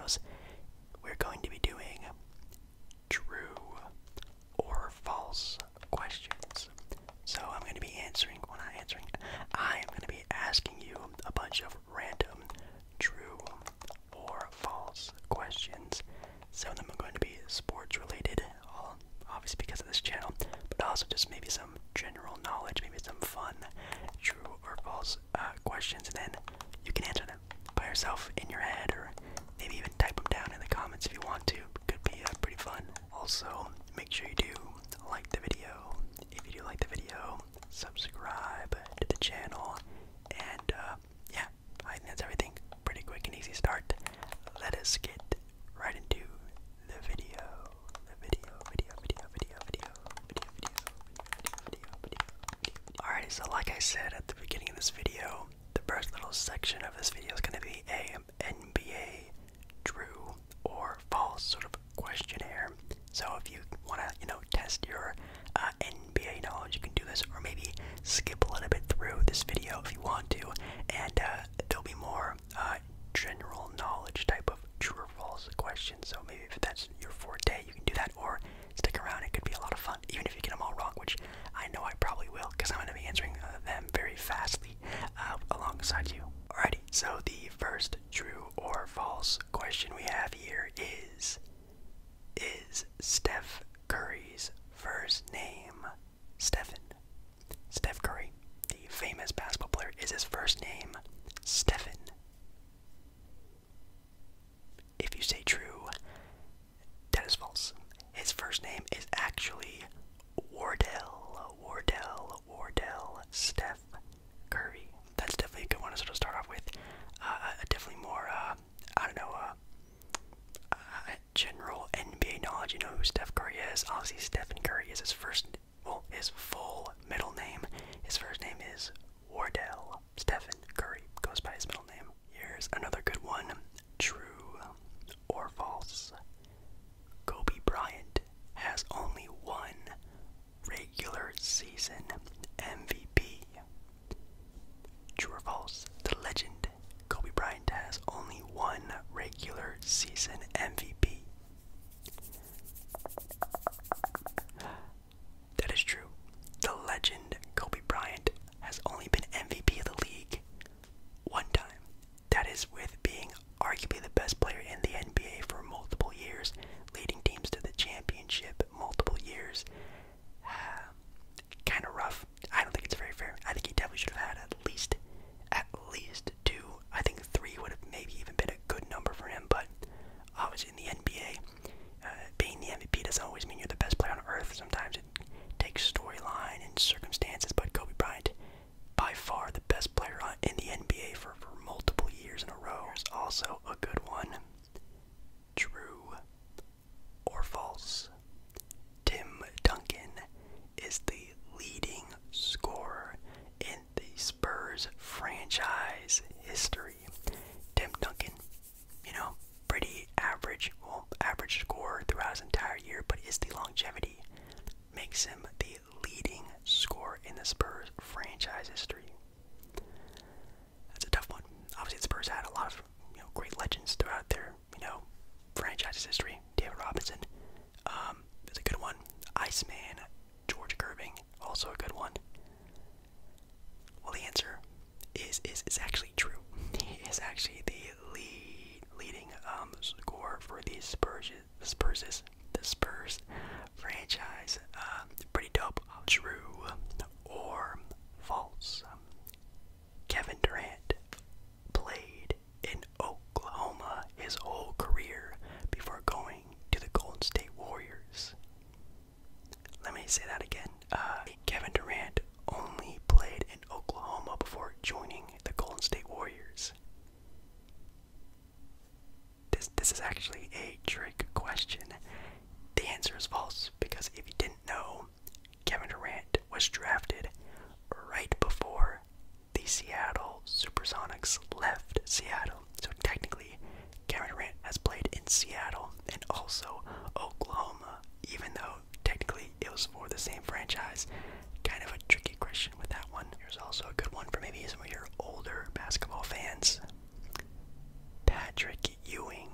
videos, we're going to be doing true or false questions. So I'm going to be answering, well not answering, I am going to be asking you a bunch of random true or false questions. Some of them are going to be sports related, obviously because of this channel, but also just maybe some general knowledge, maybe some fun true or false questions, and then you can answer them by yourself in your head, or maybe even type them down in the comments if you want to. Could be pretty fun. Also, make sure you do like the video. If you do like the video, subscribe to the channel, and yeah, I think that's everything. Pretty quick and easy start. Let us get right into the video. Alright, so like I said at the beginning of this video, the first little section of this video is going to be a NBA true or false sort of questionnaire. So if you want to, test your NBA knowledge, you can do this, or maybe skip a little bit through this video if you want to, and there'll be more general knowledge type of true or false questions. So maybe if that's your forte, you can do that, or stick around. It could be a lot of fun, even if you get them all wrong, which I know I probably will, because I'm going to be answering them very fastly alongside you. Alrighty, so the first true or false question we have here is Steph Curry's first name Stephen? Steph Curry, the famous basketball player, is his first name Stephen? If you say true, that is false. His first name is actually Wardell Steph Curry. That's definitely a good one to sort of start off with. Definitely more, general NBA knowledge. You know who Steph Curry is. Obviously, Stephen Curry is his full middle name. His first name is Wardell Stephen Curry. Goes by his middle name. Here's another good one. True or false? Kobe Bryant has only one regular season MVP. True or false? The legend Kobe Bryant has only one regular season MVP. That is true. The legend Kobe Bryant has only been MVP of the league one time. That is with being arguably the best player in the NBA for multiple years, leading teams to the championship multiple years. Kind of rough. I don't think it's very fair. I think he definitely should have had at least two. I think three would have maybe even been a good number for him, but obviously in the NBA, being the MVP doesn't always mean you're the best player on earth. Sometimes it takes storyline and circumstances, but Kobe Bryant, by far the best player in the NBA for multiple years in a row. There's also a good one. True or false? Tim Duncan is the leading scorer in the Spurs franchise history. Tim Duncan, pretty average scorer throughout his entire year, but his longevity makes him the leading scorer in the Spurs franchise history. That's a tough one. Obviously, the Spurs had a lot of great legends throughout their franchise history. David Robinson, is a good one. Iceman, George Gerving, also a good one. Well, the answer is actually true. He is actually the leading scorer for the Spurs franchise. Pretty dope. True or false? Kevin Durant played in Oklahoma his whole career before going to the Golden State Warriors. Let me say that again. Kevin Durant only played in Oklahoma before joining the Golden State Warriors. This is actually a trick question. The answer is false, because if you didn't know, Kevin Durant was drafted right before the Seattle Supersonics left Seattle. So technically, Kevin Durant has played in Seattle and also Oklahoma, even though technically it was for the same franchise. Kind of a tricky question with that one. Here's also a good one for maybe some of your older basketball fans. Patrick Ewing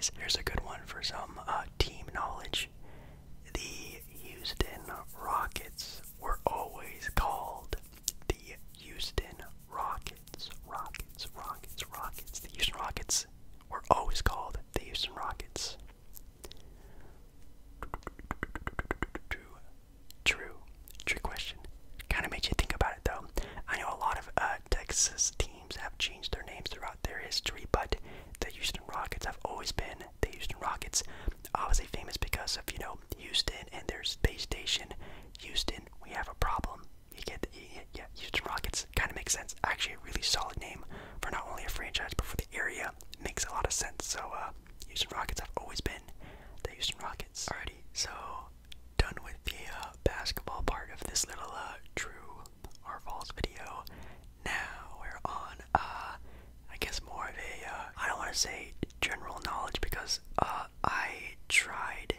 Anyways, here's a good one for some team knowledge. The Houston Rockets were always called the Houston Rockets. Rockets. The Houston Rockets were always called the Houston Rockets. True question. Kind of makes you think about it though. I know a lot of Texas teams have changed their names throughout their history, but the Houston Rockets have always been the Houston Rockets. Obviously famous because of, Houston and their space station. Houston, we have a problem. Yeah, Houston Rockets kind of makes sense. Actually, a really solid name for not only a franchise but for the area. Makes a lot of sense. So, Houston Rockets have always been the Houston Rockets. Alrighty, so done with the basketball part of this little true or false video. Now we're on, I guess more of a, I don't want to say general knowledge because I tried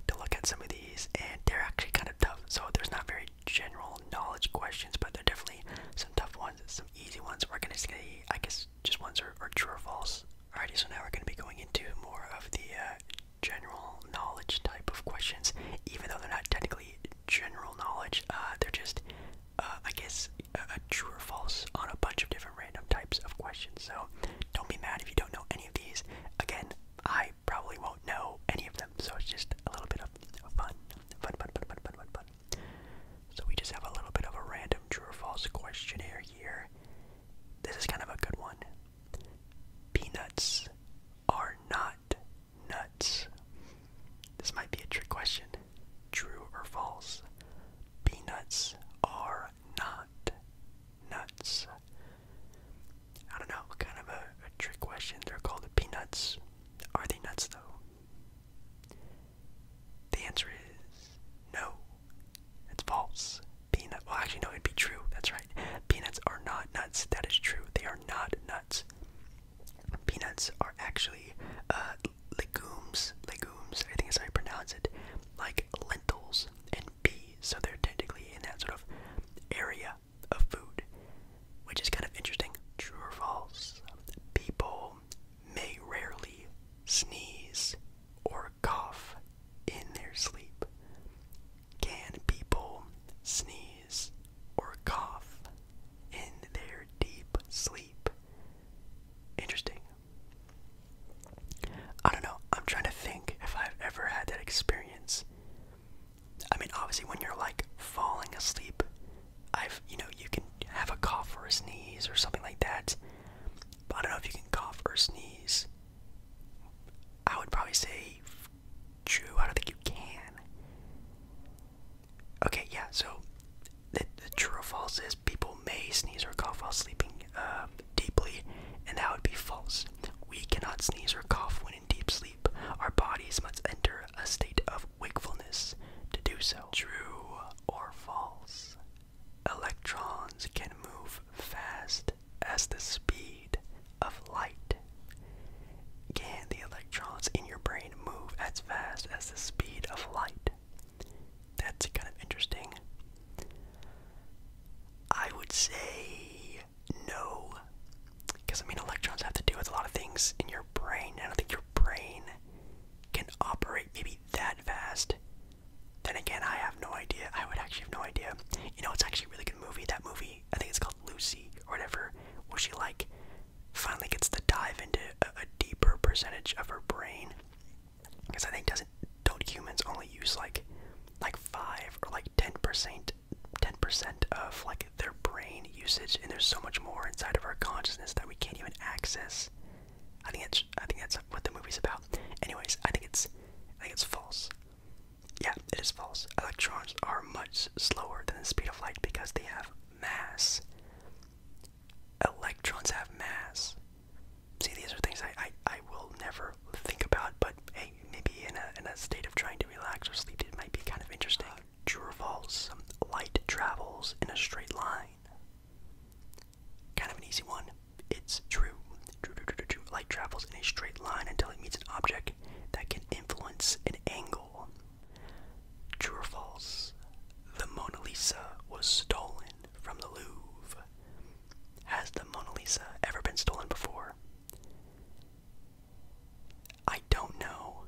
to look at some of these and they're actually kind of tough. So there's not very general knowledge questions, but there are definitely some tough ones and some easy ones. We're going to see, I guess, just ones are true or false. Alrighty, so now we're going to be going into more of the general knowledge type of questions, even though they're not technically general knowledge. They're just, I guess, a true or false on a bunch of different random types of questions. So don't be mad if you don't know any of these. Again, I probably won't know any of them, so it's just a little bit of fun. So we just have a little bit of a random true or false questionnaire here. This is kind of a good one. Peanuts are not nuts. This might be a trick question. True or false? Peanuts are not nuts. I don't know, kind of a trick question. They're called peanuts. Are they nuts though? The answer is no. It's false. Well, actually, no, it'd be true. That's right. Peanuts are not nuts. That is true. They are not nuts. Peanuts are actually legumes. I think is how you pronounce it. Like lentils and peas. So they're technically in that sort of area of food, which is kind of interesting. True or false? People may rarely sneeze or cough in their sleep. Can people sneeze or cough in their deep sleep? Interesting. I don't know. I'm trying to think if I've ever had that experience. I mean, obviously, when you're like falling asleep, you can have a cough or a sneeze or something like that. But I don't know if you can cough or sneeze. I would probably say true. I don't think you can. Okay, yeah, so the true or false is people may sneeze or cough while sleeping deeply, and that would be false. We cannot sneeze or cough when in deep sleep. Our bodies must enter a state of wakefulness to do so. True or false? Electrons can move fast as the speed of light. Can the electrons in your brain move as fast as the speed of light? That's kind of interesting. I would say no. Because, I mean, electrons have to do with a lot of things in your brain. And I don't think your brain can operate maybe that fast. Then again, I have no idea. I would actually have no idea. It's actually a really good movie. That movie, I think it's called Lucy or whatever, where she, like, finally gets to dive into a deeper percentage of her brain. Because I think don't humans only use, like 5 or like 10% of, like, their brain usage, and there's so much more inside of our consciousness that we can't even access. I think that's what the movie's about. Anyways, I think it's false. Yeah, it is false. Electrons are much slower than the speed of light because they have mass. Electrons have mass. See, these are things I will never think about, but hey, maybe in a state of trying to relax or sleep, it might be kind of interesting. True or false? Light travels in a straight line. Kind of an easy one. It's true. True. Light travels in a straight line don't know.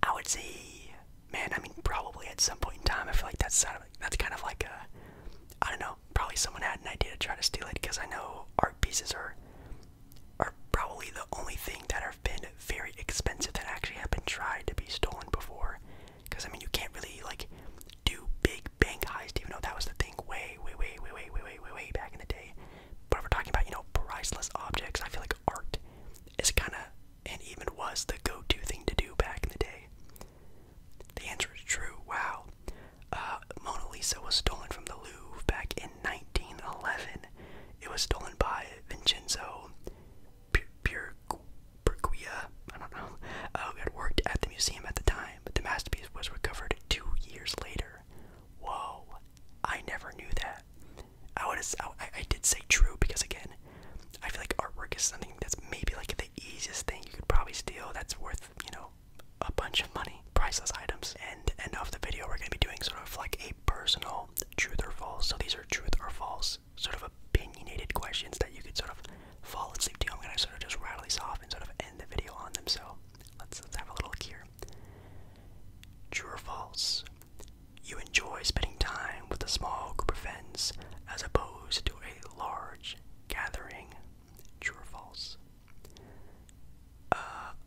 I would say, man, I mean, probably at some point in time, I feel like that's kind of like a, I don't know, probably someone had an idea to try to steal it, because I know art pieces are probably the only thing that have been very expensive that actually have been tried to be stolen before. Because I mean, you can't really like do big bank heist, even though that was the thing way back in the day. But if we're talking about, you know, priceless objects, I feel like art is kind of, and even was, the go-to thing to do back in the day. The answer is true. Wow. Mona Lisa was stolen from the Louvre back in 1911. It was stolen by Vincenzo Perquia, I don't know, who had worked at the museum at the time, but the masterpiece was recovered 2 years later. Whoa, I never knew that. I did say true because, again, I feel like artwork is something that's maybe like the easiest thing you could probably steal that's worth, you know, a bunch of money, priceless items. And end of the video, we're going to be doing sort of like a personal truth or false. So these are truth or false, sort of opinionated questions that you could sort of fall asleep to. I'm going to sort of just rattle these off and sort of end the video on them. So let's have a little look here. True or false? You enjoy spending time with a small group of friends as opposed to a large gathering. True or false?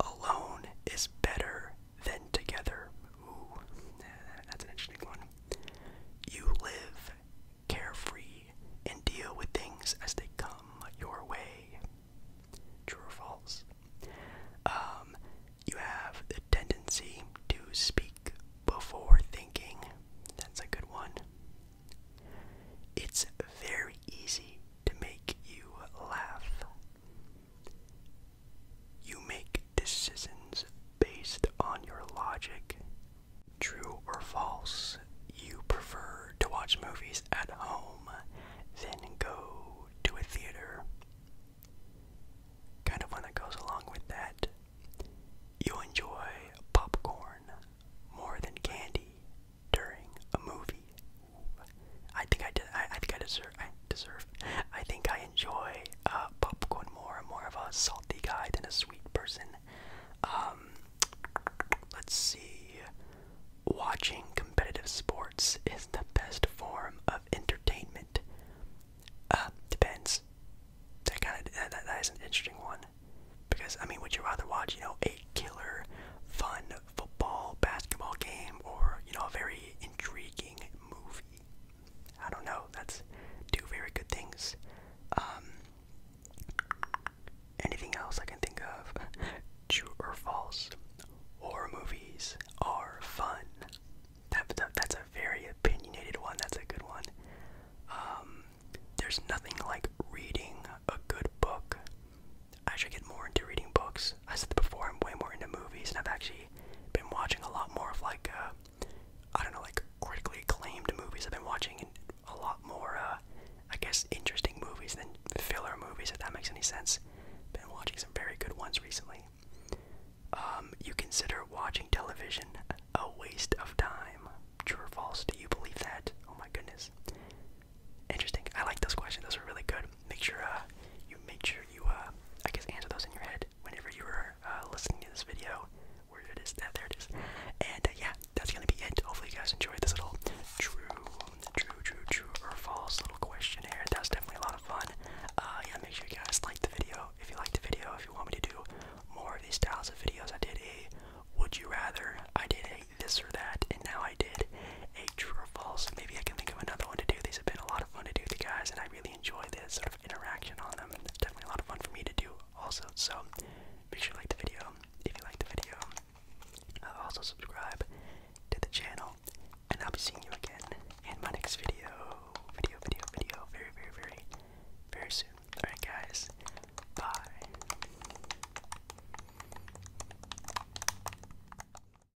Alone is better than together. Ooh, that's an interesting one. You live carefree and deal with things as they come your way. True or false? You have the tendency to speak before thinking. That's a good one. It's very easy to make you laugh. You make decisions based on your logic. True or false? You prefer to watch movies at home than go to a theater. Kind of one that goes along with that. You enjoy popcorn more than candy during a movie. I think I enjoy popcorn more. I'm more of a salty guy than a sweet person. Let's see. Watching competitive sports is the best form of entertainment. Depends. That is an interesting one. Because, I mean, would you rather watch, you know, a killer, fun football, basketball game, or, you know, a very intriguing movie? I don't know. That's two very good things. Anything else I can think of? True or false? Horror movies are fun. That's a very opinionated one. That's a good one. There's nothing like reading a good book. I should get more into reading books. I said before, I'm way more into movies, and I've actually been watching a lot more of like, I don't know, like critically acclaimed movies. I've been watching a lot more, I guess, interesting movies than filler movies, if that makes any sense. Been watching some very good ones recently. You consider watching television a waste of time. True or false? Do you believe that? Oh my goodness. Interesting. I like those questions. Those are really good. Make sure you I guess answer those in your head whenever you are listening to this video. Where it is, there it is. And yeah, that's gonna be it. Hopefully you guys enjoyed this little true or false little questionnaire. That was definitely a lot of fun. Yeah, make sure you guys like the video. If you like the video, if you want me to do more of these styles of videos, I did a would you rather, I did a this or that,